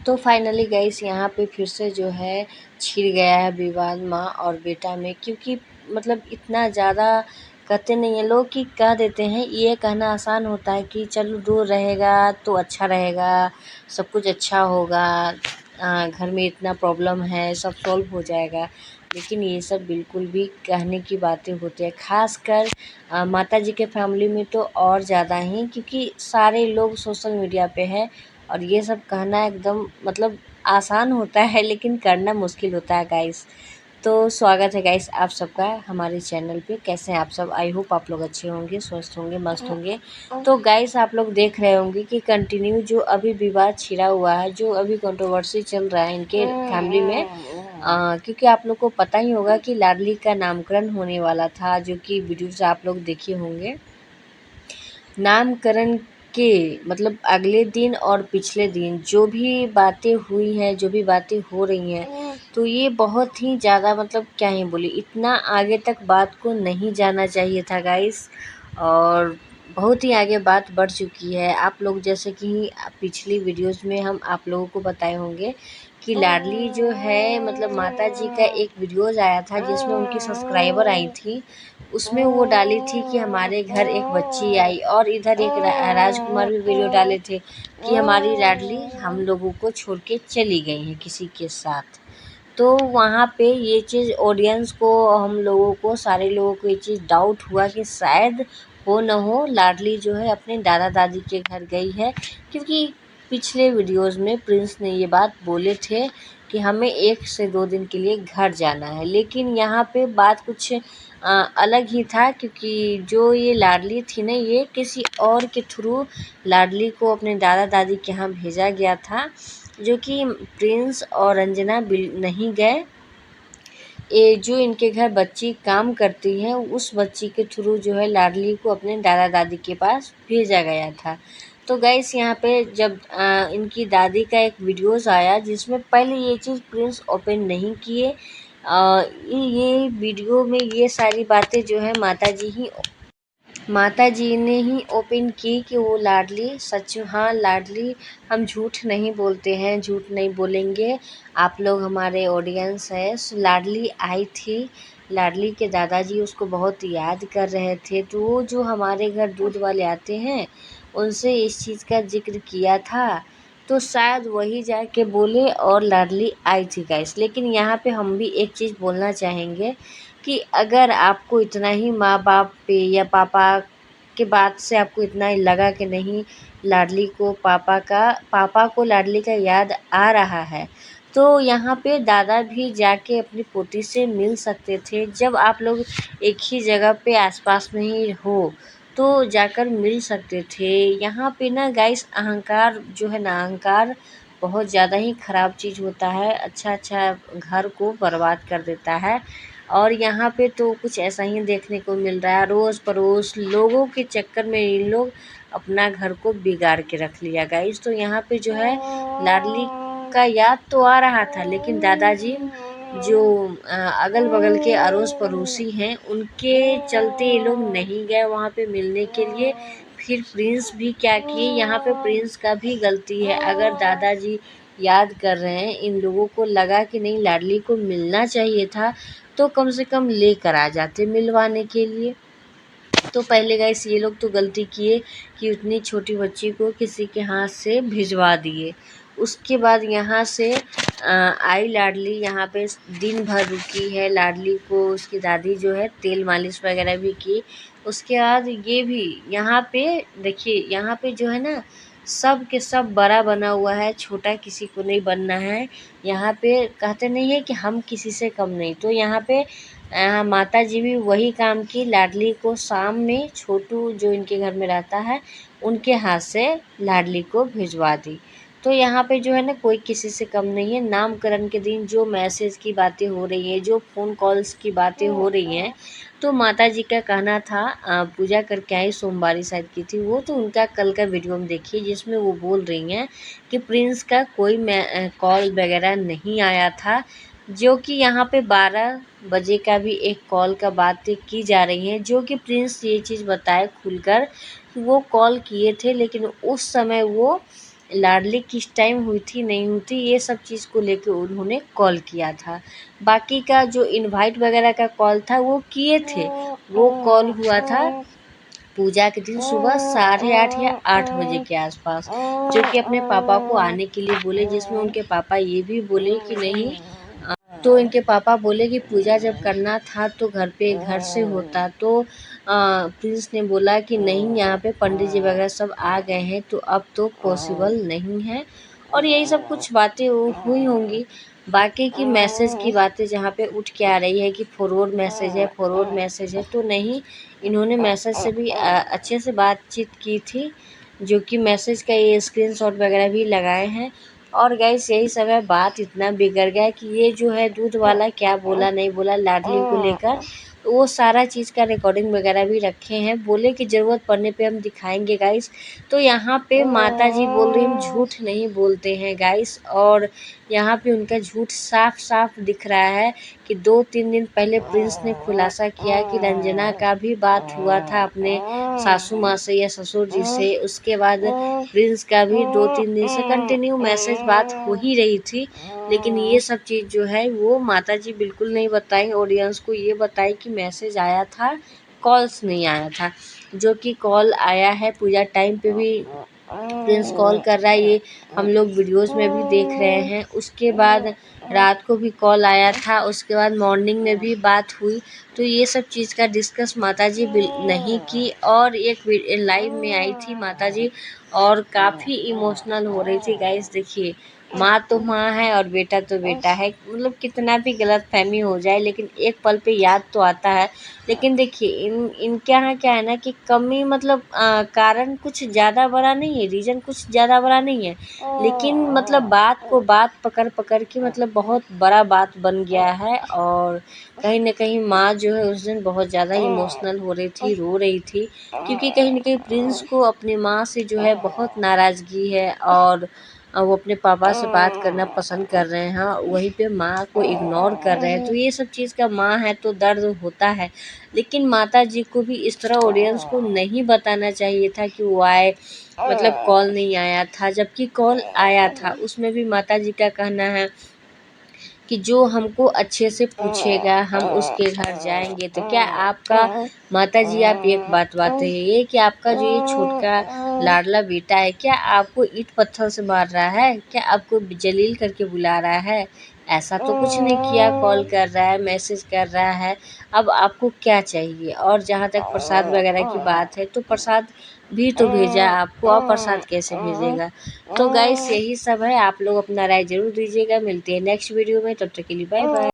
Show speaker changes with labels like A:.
A: तो finally guys यहाँ पे फिर से जो है छिड़ गया है विवाद माँ और बेटा में, क्योंकि मतलब इतना ज़्यादा कहते नहीं है लोग कि कह देते हैं। ये कहना आसान होता है कि चलो दूर रहेगा तो अच्छा रहेगा, सब कुछ अच्छा होगा, घर में इतना प्रॉब्लम है सब सॉल्व हो जाएगा, लेकिन ये सब बिल्कुल भी कहने की बातें होती है। ख़ासकर माता जी के फैमिली में तो और ज़्यादा ही, क्योंकि सारे लोग सोशल मीडिया पे है और ये सब कहना एकदम मतलब आसान होता है लेकिन करना मुश्किल होता है गाइस। तो स्वागत है गाइस आप सबका हमारे चैनल पे। कैसे हैं आप सब? आई होप आप लोग अच्छे होंगे, स्वस्थ होंगे, मस्त होंगे। तो गाइस आप लोग देख रहे होंगे कि कंटिन्यू जो अभी विवाद छिड़ा हुआ है, जो अभी कंट्रोवर्सी चल रहा है इनके फैमिली में, क्योंकि आप लोग को पता ही होगा कि लाडली का नामकरण होने वाला था, जो कि वीडियोज़ आप लोग देखे होंगे। नामकरण के मतलब अगले दिन और पिछले दिन जो भी बातें हुई हैं, जो भी बातें हो रही हैं, तो ये बहुत ही ज़्यादा मतलब क्या ही बोले, इतना आगे तक बात को नहीं जाना चाहिए था गाइस। और बहुत ही आगे बात बढ़ चुकी है। आप लोग जैसे कि पिछली वीडियोस में हम आप लोगों को बताए होंगे कि लाडली जो है मतलब माता जी का एक वीडियोज़ आया था जिसमें उनकी सब्सक्राइबर आई थी। उसमें वो डाली थी कि हमारे घर एक बच्ची आई, और इधर एक राजकुमार भी वीडियो डाले थे कि हमारी लाडली हम लोगों को छोड़ के चली गई है किसी के साथ। तो वहाँ पे ये चीज़ ऑडियंस को, हम लोगों को, सारे लोगों को ये चीज़ डाउट हुआ कि शायद हो न हो लाडली जो है अपने दादा दादी के घर गई है, क्योंकि पिछले वीडियोस में प्रिंस ने ये बात बोले थे कि हमें 1 से 2 दिन के लिए घर जाना है। लेकिन यहाँ पे बात कुछ अलग ही था, क्योंकि जो ये लाडली थी ना, ये किसी और के थ्रू लाडली को अपने दादा दादी के यहाँ भेजा गया था, जो कि प्रिंस और रंजना नहीं गए। ये जो इनके घर बच्ची काम करती है उस बच्ची के थ्रू जो है लाडली को अपने दादा दादी के पास भेजा गया था। तो गाइस यहाँ पे जब इनकी दादी का एक वीडियोस आया जिसमें पहले ये चीज़ प्रिंस ओपन नहीं किए, ये वीडियो में ये सारी बातें जो है माता जी ने ही ओपन की कि वो लाडली सच, हाँ लाडली, हम झूठ नहीं बोलते हैं, झूठ नहीं बोलेंगे। आप लोग हमारे ऑडियंस है। लाडली आई थी, लाडली के दादाजी उसको बहुत याद कर रहे थे, तो वो जो हमारे घर दूध वाले आते हैं उनसे इस चीज़ का जिक्र किया था, तो शायद वही जाके बोले और लाडली आई थी गाइस। लेकिन यहाँ पे हम भी एक चीज़ बोलना चाहेंगे कि अगर आपको इतना ही माँ बाप पे या पापा के बात से आपको इतना ही लगा कि नहीं लाडली को पापा को लाडली का याद आ रहा है, तो यहाँ पे दादा भी जाके अपनी पोती से मिल सकते थे। जब आप लोग एक ही जगह पे आसपास में ही हो तो जाकर मिल सकते थे। यहाँ पे ना गाइस अहंकार जो है ना, अहंकार बहुत ज़्यादा ही ख़राब चीज़ होता है, अच्छा घर को बर्बाद कर देता है। और यहाँ पे तो कुछ ऐसा ही देखने को मिल रहा है, अड़ोस पड़ोस लोगों के चक्कर में इन लोग अपना घर को बिगाड़ के रख लिया गाइस। तो यहाँ पे जो है लाडली का याद तो आ रहा था, लेकिन दादाजी जो अगल बगल के अड़ोस पड़ोसी हैं उनके चलते ये लोग नहीं गए वहाँ पे मिलने के लिए। फिर प्रिंस भी क्या किए, यहाँ पे प्रिंस का भी गलती है। अगर दादाजी याद कर रहे हैं, इन लोगों को लगा कि नहीं लाडली को मिलना चाहिए था, तो कम से कम लेकर आ जाते मिलवाने के लिए। तो पहले गाइस ये लोग तो गलती किए कि उतनी छोटी बच्ची को किसी के हाथ से भिजवा दिए। उसके बाद यहाँ से आई लाडली, यहाँ पे दिन भर रुकी है। लाडली को उसकी दादी जो है तेल मालिश वगैरह भी की। उसके बाद ये भी यहाँ पे देखिए, यहाँ पे जो है ना सब के सब बड़ा बना हुआ है, छोटा किसी को नहीं बनना है। यहाँ पे कहते नहीं है कि हम किसी से कम नहीं। तो यहाँ पे माता जी भी वही काम की, लाडली को शाम में छोटू जो इनके घर में रहता है उनके हाथ से लाडली को भिजवा दी। तो यहाँ पे जो है ना कोई किसी से कम नहीं है। नामकरण के दिन जो मैसेज की बातें हो रही हैं, जो फ़ोन कॉल्स की बातें हो रही हैं, तो माता जी का कहना था पूजा करके आई, सोमवारी शायद की थी वो, तो उनका कल का वीडियो हम देखिए जिसमें वो बोल रही हैं कि प्रिंस का कोई कॉल वगैरह नहीं आया था। जो कि यहाँ पे 12 बजे का भी एक कॉल का बातें की जा रही हैं, जो कि प्रिंस ये चीज़ बताए खुलकर कि वो कॉल किए थे, लेकिन उस समय वो लाडली किस टाइम हुई थी नहीं हुई थी, ये सब चीज़ को लेके उन्होंने कॉल किया था। बाकी का जो इनवाइट वगैरह का कॉल था वो किए थे, वो कॉल हुआ था पूजा के दिन सुबह 8:30 या 8 बजे के आसपास, जो कि अपने पापा को आने के लिए बोले, जिसमें उनके पापा ये भी बोले कि नहीं, तो इनके पापा बोले कि पूजा जब करना था तो घर से होता। तो प्रिंस ने बोला कि नहीं, यहाँ पे पंडित जी वगैरह सब आ गए हैं तो अब तो पॉसिबल नहीं है, और यही सब कुछ बातें हुई होंगी। बाकी की मैसेज की बातें जहाँ पे उठ के आ रही है कि फॉरवर्ड मैसेज है, फॉरवर्ड मैसेज है, तो नहीं, इन्होंने मैसेज से भी अच्छे से बातचीत की थी, जो कि मैसेज का ये स्क्रीनशॉट वगैरह भी लगाए हैं। और गाइस यही सब है, बात इतना बिगड़ गया कि ये जो है दूध वाला क्या बोला नहीं बोला लाडली को लेकर, तो वो सारा चीज़ का रिकॉर्डिंग वगैरह भी रखे हैं। बोले कि ज़रूरत पड़ने पे हम दिखाएंगे गाइस। तो यहाँ पे माता जी बोल रही हम झूठ नहीं बोलते हैं गाइस, और यहाँ पे उनका झूठ साफ साफ दिख रहा है कि 2-3 दिन पहले प्रिंस ने खुलासा किया कि रंजना का भी बात हुआ था अपने सासू माँ से या ससुर जी से। उसके बाद प्रिंस का भी 2-3 दिन से कंटिन्यू मैसेज बात हो ही रही थी, लेकिन ये सब चीज़ जो है वो माताजी बिल्कुल नहीं बताई ऑडियंस को। ये बताई कि मैसेज आया था, कॉल्स नहीं आया था, जो कि कॉल आया है पूजा टाइम पे भी प्रिंस कॉल कर रहा है, ये हम लोग वीडियोस में भी देख रहे हैं। उसके बाद रात को भी कॉल आया था, उसके बाद मॉर्निंग में भी बात हुई। तो ये सब चीज़ का डिस्कस माताजी नहीं की, और एक लाइव में आई थी माताजी और काफ़ी इमोशनल हो रही थी गाइस। देखिए, माँ तो माँ है और बेटा तो बेटा है, मतलब कितना भी गलत फहमी हो जाए लेकिन एक पल पे याद तो आता है। लेकिन देखिए इनके यहाँ क्या है ना कि कमी, मतलब कारण कुछ ज़्यादा बड़ा नहीं है, रीज़न कुछ ज़्यादा बड़ा नहीं है, लेकिन मतलब बात को बात पकड़ पकड़ के मतलब बहुत बड़ा बात बन गया है। और कहीं न कहीं माँ जो है उस दिन बहुत ज़्यादा इमोशनल हो रही थी, रो रही थी, क्योंकि कहीं न कहीं प्रिंस को अपनी माँ से जो है बहुत नाराज़गी है, और वो अपने पापा से बात करना पसंद कर रहे हैं, वहीं पे माँ को इग्नोर कर रहे हैं। तो ये सब चीज़ का माँ है तो दर्द होता है, लेकिन माता जी को भी इस तरह ऑडियंस को नहीं बताना चाहिए था कि वो आए, मतलब कॉल नहीं आया था, जबकि कॉल आया था। उसमें भी माता जी का कहना है कि जो हमको अच्छे से पूछेगा हम उसके घर जाएंगे। तो क्या आपका, माता जी आप एक बात बताइए कि आपका जो ये छोटका लाडला बेटा है, क्या आपको ईंट पत्थर से मार रहा है, क्या आपको जलील करके बुला रहा है? ऐसा तो कुछ नहीं किया, कॉल कर रहा है, मैसेज कर रहा है। अब आपको क्या चाहिए? और जहाँ तक प्रसाद वगैरह की बात है, तो प्रसाद भी तो भेजा आपको, और प्रसाद कैसे भेजेगा? तो गाइस यही सब है, आप लोग अपना राय ज़रूर दीजिएगा। मिलते हैं नेक्स्ट वीडियो में, तब तक के लिए बाय बाय।